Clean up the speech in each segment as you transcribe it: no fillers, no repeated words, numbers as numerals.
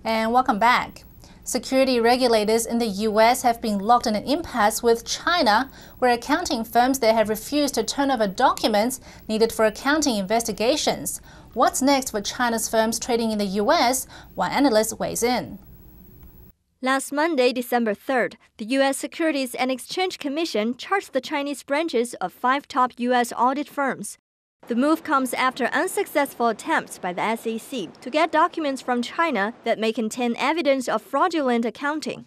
And welcome back. Security regulators in the U.S. have been locked in an impasse with China, where accounting firms there have refused to turn over documents needed for accounting investigations. What's next for China's firms trading in the U.S.? One analyst weighs in. Last Monday, December 3rd, the U.S. Securities and Exchange Commission charged the Chinese branches of 5 top U.S. audit firms. The move comes after unsuccessful attempts by the SEC to get documents from China that may contain evidence of fraudulent accounting.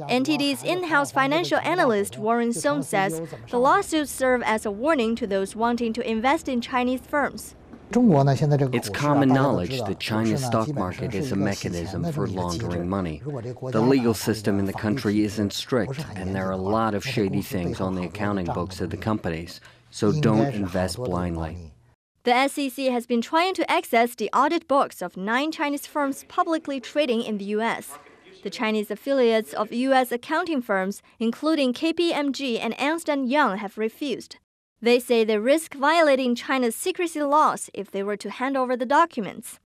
NTD's in-house financial analyst Warren Song says the lawsuits serve as a warning to those wanting to invest in Chinese firms. It's common knowledge that China's stock market is a mechanism for laundering money. The legal system in the country isn't strict, and there are a lot of shady things on the accounting books of the companies, so don't invest blindly. The SEC has been trying to access the audit books of 9 Chinese firms publicly trading in the U.S. The Chinese affiliates of U.S. accounting firms, including KPMG and Ernst & Young, have refused. They say they risk violating China's secrecy laws if they were to hand over the documents.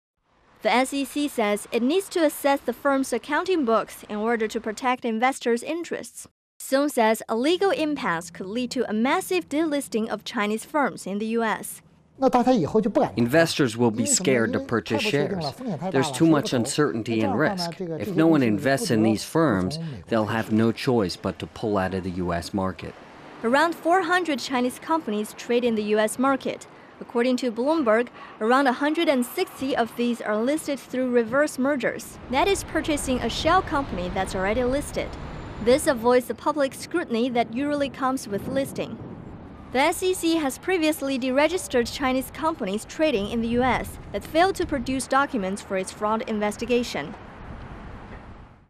The SEC says it needs to assess the firm's accounting books in order to protect investors' interests. Song says a legal impasse could lead to a massive delisting of Chinese firms in the U.S. Investors will be scared to purchase shares. There's too much uncertainty and risk. If no one invests in these firms, they'll have no choice but to pull out of the U.S. market. Around 400 Chinese companies trade in the U.S. market. According to Bloomberg, around 160 of these are listed through reverse mergers. That is, purchasing a shell company that's already listed. This avoids the public scrutiny that usually comes with listing. The SEC has previously deregistered Chinese companies trading in the U.S. that failed to produce documents for its fraud investigation.